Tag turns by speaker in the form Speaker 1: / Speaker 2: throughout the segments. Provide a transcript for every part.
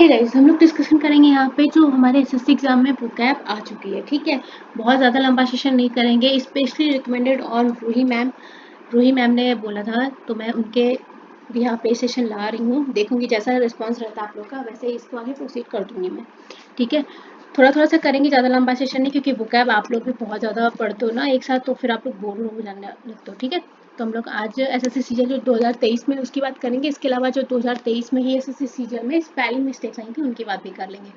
Speaker 1: Hey guys, हम लोग discussion करेंगे यहाँ पे जो हमारे एसएससी एग्जाम में vocab आ चुकी है। ठीक है, बहुत ज़्यादा लंबा सेशन नहीं करेंगे। स्पेशली रिकमेंडेड और रूही मैम ने बोला था, तो मैं उनके भी यहाँ पे सेशन ला रही हूँ। देखूंगी जैसा रिस्पांस रहता है आप लोग का, वैसे ही इसको आगे प्रोसीड कर दूंगी मैं। ठीक है, थोड़ा थोड़ा सा करेंगे, ज़्यादा लंबा सेशन नहीं, क्योंकि vocab आप लोग भी बहुत ज़्यादा पढ़ते हो ना एक साथ, तो फिर आप लोग बोर हो जाने लगते हो। ठीक है, तो हम लोग आज एसएससी सीजीएल जो 2023 में उसकी बात करेंगे। इसके अलावा जो 2023 में ही एसएससी सीजीएल में स्पेलिंग मिस्टेक्स आई थी उनकी बात भी कर लेंगे।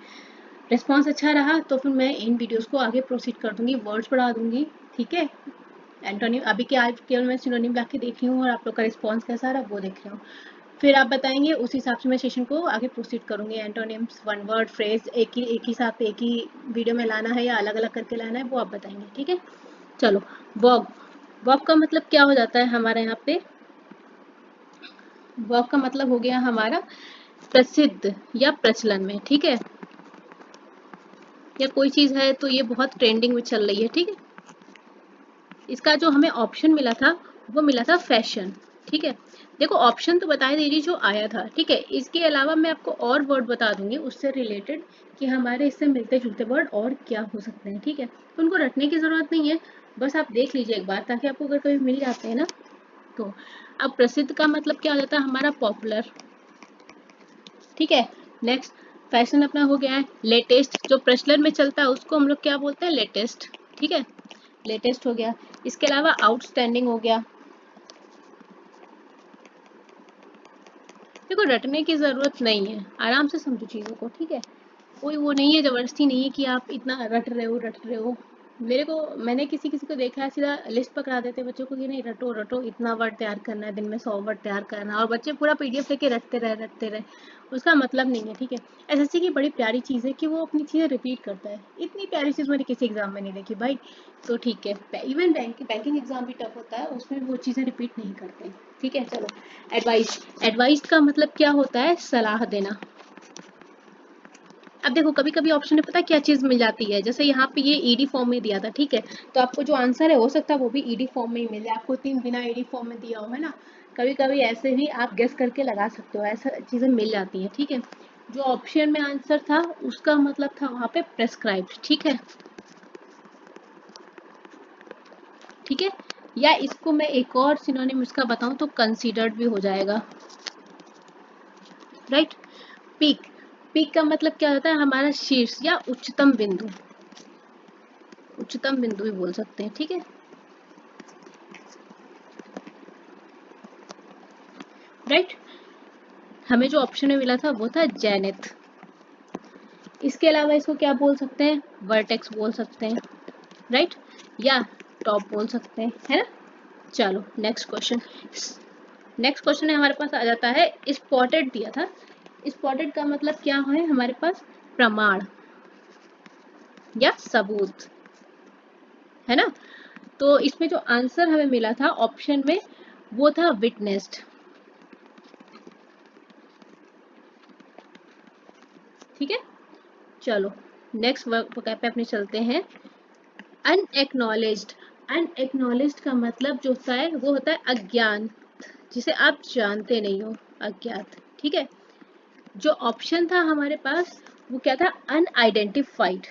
Speaker 1: रिस्पांस अच्छा रहा तो फिर मैं इन वीडियोस को आगे प्रोसीड कर दूंगी, वर्ड्स बढ़ा दूंगी। ठीक है, एंटोनिम अभी के आज केवल मैं सिनोनिम ला के देख रही हूँ और आप लोग का रिस्पॉन्स कैसा रहा वो देख रही हूँ। फिर आप बताएंगे, उस हिसाब से मैं सेशन को आगे प्रोसीड करूंगी। एंटोनिम्स, वन वर्ड फ्रेज एक ही साथ एक ही वीडियो में लाना है या अलग अलग करके लाना है वो आप बताएंगे। ठीक है, चलो। वर्ब, वर्ब का मतलब क्या हो जाता है हमारे यहाँ पे? वर्ब का मतलब हो गया हमारा प्रसिद्ध या प्रचलन में। ठीक है, या कोई चीज है तो ये बहुत ट्रेंडिंग में चल रही है। ठीक है, इसका जो हमें ऑप्शन मिला था वो मिला था फैशन। ठीक है, देखो ऑप्शन तो बता दे रही जो आया था। ठीक है, इसके अलावा मैं आपको और वर्ड बता दूंगी उससे रिलेटेड कि हमारे इससे मिलते जुलते वर्ड और क्या हो सकते हैं। ठीक है, तो उनको रटने की जरूरत नहीं है, बस आप देख लीजिए एक बार, ताकि आपको अगर कभी मिल जाते हैं ना तो। अब प्रसिद्ध का मतलब क्या हो जाता है हमारा? पॉपुलर। ठीक है, नेक्स्ट फैशन अपना हो गया है लेटेस्ट, जो प्रचलन में चलता है उसको हम लोग क्या बोलते हैं? लेटेस्ट। ठीक है, लेटेस्ट हो गया। इसके अलावा आउटस्टैंडिंग हो गया। देखो रटने की जरूरत नहीं है, आराम से समझो चीजों को। ठीक है, कोई वो नहीं है, जबरदस्ती नहीं है कि आप इतना रट रहे हो। मैंने किसी किसी को देखा है, सीधा लिस्ट पकड़ा देते बच्चों को कि नहीं रटो रटो, इतना वर्ड तैयार करना है, दिन में 100 वर्ड तैयार करना है, और बच्चे पूरा पीडीएफ लेके रटते रहे। उसका मतलब नहीं है। ठीक है, एसएससी की बड़ी प्यारी चीज़ है कि वो अपनी चीज़ें रिपीट करता है। इतनी प्यारी चीज़ मैंने किसी एग्जाम में नहीं देखी भाई। तो ठीक है, इवन बैंकिंग एग्जाम भी टफ होता है, उसमें वो चीज़ें रिपीट नहीं करते। ठीक है, चलो। एडवाइस, एडवाइस का मतलब क्या होता है? सलाह देना। अब देखो कभी कभी ऑप्शन में पता क्या चीज मिल जाती है, जैसे यहाँ पे ये ईडी फॉर्म में दिया था। ठीक है, तो आपको जो आंसर है हो सकता है वो भी ईडी फॉर्म में ही मिल जाए, आपको 3 बिना ईडी फॉर्म में दिया हो, है ना। कभी कभी ऐसे भी आप गेस करके लगा सकते हो, ऐसा चीजें मिल जाती हैं। ठीक है, जो ऑप्शन में आंसर था उसका मतलब था वहां पे प्रेस्क्राइब्ड। ठीक है, ठीक है, या इसको मैं एक और सिनोनिम इसका बताऊं तो कंसीडर्ड भी हो जाएगा। राइट। पीक, पीक का मतलब क्या होता है? हमारा शीर्ष या उच्चतम बिंदु, उच्चतम बिंदु भी बोल सकते हैं। ठीक है, राइट। हमें जो ऑप्शन में मिला था वो था जेनिथ। इसके अलावा इसको क्या बोल सकते हैं? वर्टेक्स बोल सकते हैं, राइट, या टॉप बोल सकते हैं, है ना। चलो नेक्स्ट क्वेश्चन। नेक्स्ट क्वेश्चन है हमारे पास आ जाता है स्पॉटेड दिया था। स्पॉटेड का मतलब क्या है हमारे पास? प्रमाण या सबूत, है ना। तो इसमें जो आंसर हमें मिला था ऑप्शन में वो था विटनेस्ड। ठीक है, चलो नेक्स्ट वर्क पे अपने चलते हैं। अनएक्नॉलेज्ड, अनएक्नॉलेज्ड का मतलब जो होता है वो होता है अज्ञान, जिसे आप जानते नहीं हो, अज्ञात। ठीक है, जो ऑप्शन था हमारे पास वो क्या था? अनआइडेंटिफाइड।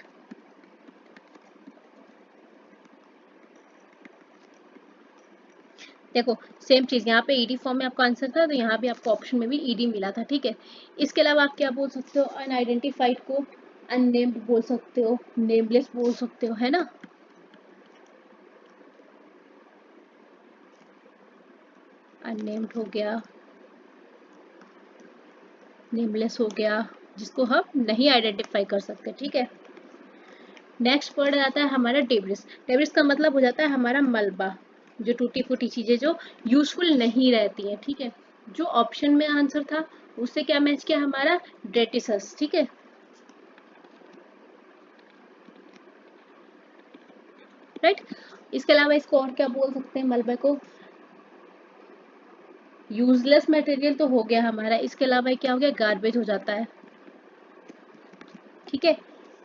Speaker 1: देखो सेम चीज यहाँ पे ईडी फॉर्म में आपका आंसर था, तो यहाँ भी आपको ऑप्शन में भी ईडी मिला था। ठीक है, इसके अलावा आप क्या बोल सकते हो? अनआइडेंटिफाइड को अननेम्ड बोल सकते हो, नेमलेस बोल सकते हो, है ना। अननेम्ड हो गया, नेमलेस हो गया, जिसको हम नहीं आइडेंटिफाई कर सकते। ठीक है, नेक्स्ट वर्ड आता है हमारा डेब्रिस। डेब्रिस का मतलब हो जाता है हमारा मलबा, जो टूटी फूटी चीजें जो यूजफुल नहीं रहती हैं। ठीक है, जो ऑप्शन में आंसर था उससे क्या मैच किया? हमारा डेटिसस। ठीक है, राइट। इसके अलावा इसको और क्या बोल सकते हैं? मलबे को यूजलेस मटेरियल तो हो गया हमारा, इसके अलावा क्या हो गया? गार्बेज हो जाता है। ठीक है,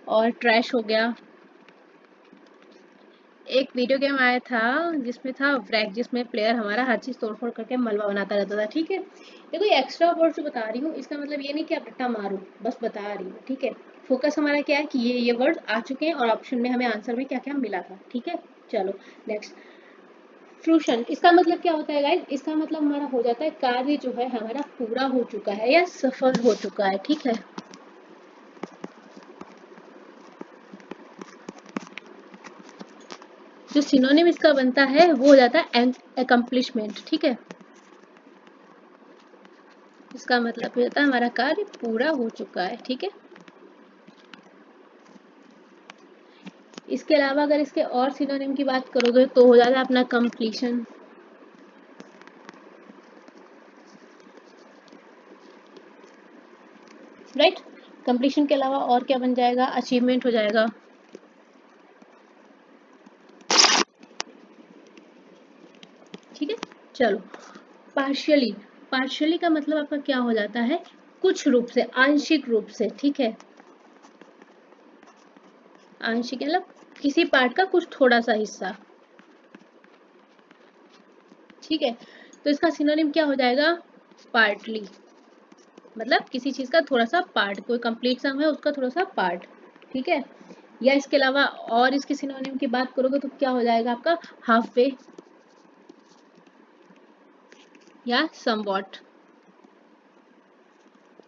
Speaker 1: और ट्रैश हो गया। एक वीडियो गेम आया था जिसमें था व्रैक, जिसमें प्लेयर हमारा हर चीज तोड़ फोड़ करके मलबा बनाता रहता था, ठीक है। देखो ये एक्स्ट्रा वर्ड जो बता रही हूँ इसका मतलब ये नहीं कि आप रट्टा मारो, बस बता रही हूँ, ठीक है। फोकस हमारा क्या है कि ये वर्ड आ चुके हैं और ऑप्शन में हमें आंसर में क्या क्या मिला था, ठीक है। चलो नेक्स्ट, फ्रूशन, इसका मतलब क्या होता है गाइस? इसका मतलब हमारा हो जाता है कार्य जो है हमारा पूरा हो चुका है या सफल हो चुका है, ठीक है। जो सिनोनिम इसका बनता है वो हो जाता है अकम्प्लिशमेंट, ठीक है। इसका मतलब ये होता है हमारा कार्य पूरा हो चुका है, ठीक है। इसके अलावा अगर इसके और सिनोनिम की बात करोगे तो हो जाता है अपना कंप्लीशन, राइट। कंप्लीशन के अलावा और क्या बन जाएगा? अचीवमेंट हो जाएगा, ठीक है। चलो, पार्शियली, पार्शियली का मतलब आपका क्या हो जाता है? कुछ रूप से, आंशिक रूप से, ठीक है। आंशिक मतलब किसी पार्ट का कुछ थोड़ा सा हिस्सा, ठीक है। तो इसका सिनोनिम क्या हो जाएगा? पार्टली, मतलब किसी चीज का थोड़ा सा पार्ट, कोई कंप्लीट सम है उसका थोड़ा सा पार्ट, ठीक है। या इसके अलावा और इसके सिनोनिम की बात करोगे तो क्या हो जाएगा आपका? हाफ वे या समवॉट,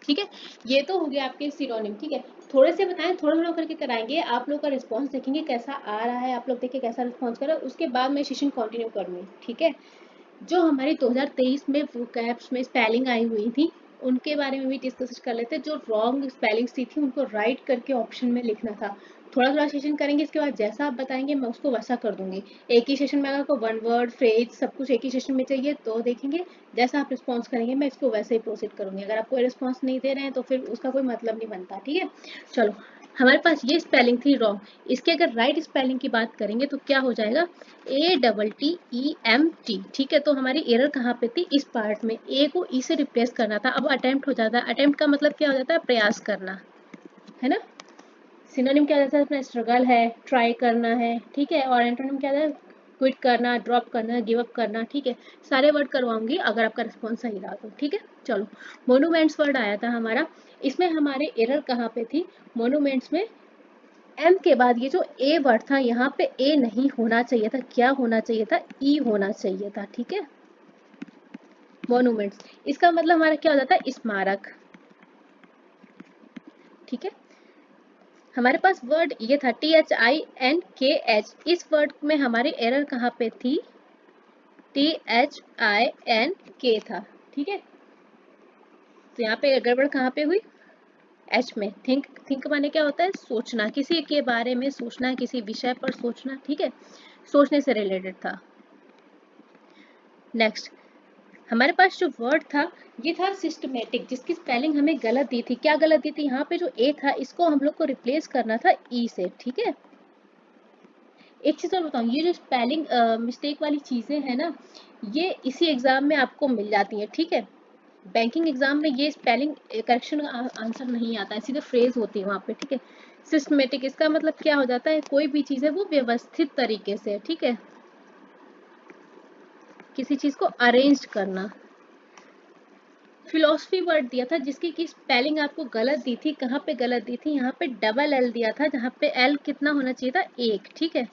Speaker 1: ठीक है। ये तो हो गया आपके सिनोनिम, ठीक है। थोड़े से बताएं, थोड़ा थोड़ा करके कराएंगे, आप लोग का रिस्पांस देखेंगे कैसा आ रहा है, आप लोग देखिए कैसा रिस्पांस कर रहे हैं, उसके बाद मैं सेशन कंटिन्यू करूंगी, ठीक है। जो हमारी 2023 में वोकैब्स में स्पेलिंग आई हुई थी उनके बारे में भी डिस्कस कर लेते हैं। जो रॉन्ग स्पेलिंग्स थी उनको राइट करके ऑप्शन में लिखना था। थोड़ा थोड़ा सेशन करेंगे, इसके बाद जैसा आप बताएंगे मैं उसको वैसा कर दूंगी। एक ही सेशन में अगर आपको वन वर्ड फ्रेज सब कुछ एक ही सेशन में चाहिए तो देखेंगे, जैसा आप रिस्पॉन्स करेंगे मैं इसको वैसे ही प्रोसीड करूंगी। अगर आप कोई रिस्पॉन्स नहीं दे रहे हैं तो फिर उसका कोई मतलब नहीं बनता, ठीक है। चलो, हमारे पास ये स्पेलिंग थी रॉन्ग, इसके अगर राइट स्पेलिंग की बात करेंगे तो क्या हो जाएगा? ATTEMT, ठीक है। तो हमारी एरर कहाँ पे थी? इस पार्ट में, ए को ई से रिप्लेस करना था। अब अटेम्प्ट हो जाता है, अटेम्प्ट का मतलब क्या हो जाता है? प्रयास करना, है ना। सिनोनिम क्या होता है? अपना स्ट्रगल है, ट्राई करना है, ठीक है। और एंटोनिम क्या होता है? क्विट करना, ड्रॉप करना, गिव अप करना, ठीक है। सारे वर्ड करवाऊंगी अगर आपका रिस्पॉन्स सही रहा तो, ठीक है। चलो, मोनूमेंट्स वर्ड आया था हमारा, इसमें हमारे एरर कहाँ पे थी? मोनूमेंट्स में एम के बाद ये जो ए वर्ड था यहाँ पे ए नहीं होना चाहिए था, क्या होना चाहिए था? ई होना चाहिए था, ठीक है। मोनूमेंट्स, इसका मतलब हमारा क्या हो जाता है? स्मारक, ठीक है। हमारे पास वर्ड ये था THINKH, इस वर्ड में हमारी एरर कहाँ पे थी? THINK था, ठीक है। तो यहाँ पे गड़बड़ कहाँ पे हुई? एच में। थिंक, थिंक माने क्या होता है? सोचना, किसी के बारे में सोचना, किसी विषय पर सोचना, ठीक है। सोचने से रिलेटेड था। नेक्स्ट, हमारे पास जो वर्ड था ये था सिस्टमेटिक, जिसकी स्पेलिंग हमें गलत दी थी। क्या गलत दी थी? यहाँ पे जो ए था इसको हम लोग को रिप्लेस करना था ई से, ठीक है। एक चीज और बताऊं, ये जो स्पेलिंग मिस्टेक वाली चीजें हैं ना, ये इसी एग्जाम में आपको मिल जाती हैं, ठीक है। बैंकिंग एग्जाम में ये स्पेलिंग करेक्शन आंसर नहीं आता है, सीधे फ्रेज होती है वहाँ पे, ठीक है। सिस्टमेटिक, इसका मतलब क्या हो जाता है? कोई भी चीज है वो व्यवस्थित तरीके से, ठीक है, किसी चीज को अरेंज करना। फिलोसफी वर्ड दिया था जिसकी की स्पेलिंग आपको गलत दी थी। कहाँ पे गलत दी थी? यहाँ पे डबल एल दिया था, जहाँ पे एल कितना होना चाहिए था? एक, ठीक है।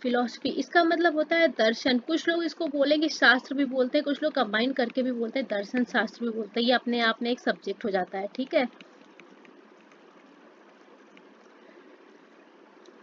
Speaker 1: फिलोसफी, इसका मतलब होता है दर्शन। कुछ लोग इसको बोलेंगे शास्त्र भी बोलते हैं, कुछ लोग कंबाइन करके भी बोलते हैं, दर्शन शास्त्र भी बोलते हैं। ये अपने आप में एक सब्जेक्ट हो जाता है, ठीक है।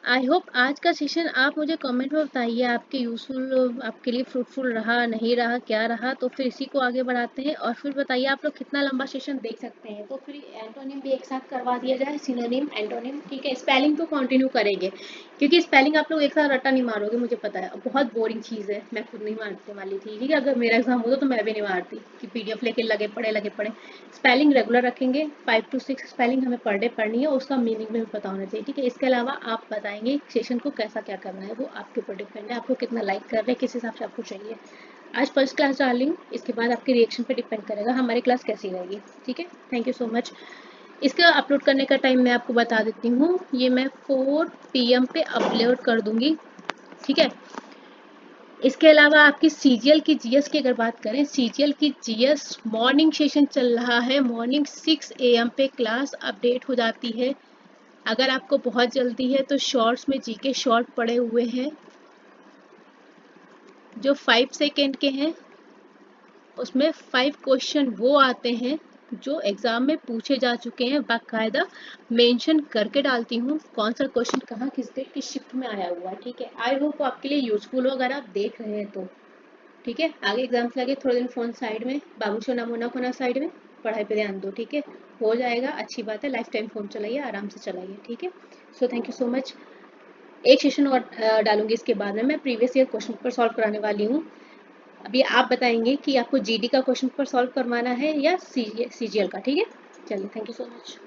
Speaker 1: आई होप आज का सेशन आप मुझे कमेंट में बताइए आपके यूजफुल, आपके लिए फ्रूटफुल रहा, नहीं रहा, क्या रहा। तो फिर इसी को आगे बढ़ाते हैं और फिर बताइए आप लोग कितना लंबा सेशन देख सकते हैं। तो फिर एंटोनिम भी एक साथ करवा दिया जाए, सिनोनिम, एंटोनिम, ठीक है। स्पेलिंग तो कंटिन्यू करेंगे क्योंकि स्पेलिंग आप लोग एक साथ रट्टा नहीं मारोगे, मुझे पता है। बहुत बोरिंग चीज़ है, मैं खुद नहीं मारने वाली थी, ठीक है। अगर मेरा एग्जाम होता तो मैं भी नहीं मारती कि PDF लेके लगे पड़े। स्पेलिंग रेगुलर रखेंगे, 5 to 6 स्पेलिंग हमें पर डे पढ़नी है, उसका मीनिंग भी हमें पता होना चाहिए, ठीक है। इसके अलावा आप बताएंगे सेशन को कैसा क्या करना है, वो आपके ऊपर डिपेंड है, आपको कितना लाइक कर रहे हैं, किस हिसाब से आपको चाहिए। आज फर्स्ट क्लास डार्लिंग, इसके बाद आपके रिएक्शन पे डिपेंड करेगा हमारी क्लास कैसी रहेगी, ठीक है। Thank you so much. इसका अपलोड करने का टाइम मैं आपको बता देती हूँ, ये मैं 4 PM पे अपलोड कर दूंगी, ठीक है। इसके अलावा आपकी सीजीएल की जीएस की अगर बात करें, सीजीएल की जीएस मॉर्निंग सेशन चल रहा है, मॉर्निंग 6 AM पे क्लास अपडेट हो जाती है। अगर आपको बहुत जल्दी है तो शॉर्ट्स में जीके शॉर्ट पड़े हुए हैं जो 5 सेकेंड के हैं, उसमें 5 क्वेश्चन वो आते हैं जो एग्जाम में पूछे जा चुके हैं, बाकायदा मेंशन करके डालती हूँ कौन सा क्वेश्चन कहाँ किस डेट की शिफ्ट में आया हुआ है, ठीक है। आई होप आपके लिए यूजफुल हो अगर आप देख रहे हैं तो, ठीक है। आगे एग्जाम्स लगे थोड़े दिन फोन साइड में, बाबू सोना मोना फोना साइड में, पढ़ाई पे ध्यान दो, ठीक है। हो जाएगा, अच्छी बात है, लाइफ टाइम फोन चलाइए, आराम से चलाइए, ठीक है। So thank you so much. एक सेशन और डालूंगी इसके बाद में, मैं previous year question paper solve कराने वाली हूँ। अभी आप बताएंगे कि आपको जीडी का क्वेश्चन पेपर सॉल्व करवाना है या सीजीएल का, ठीक है। चलिए, थैंक यू सो मच।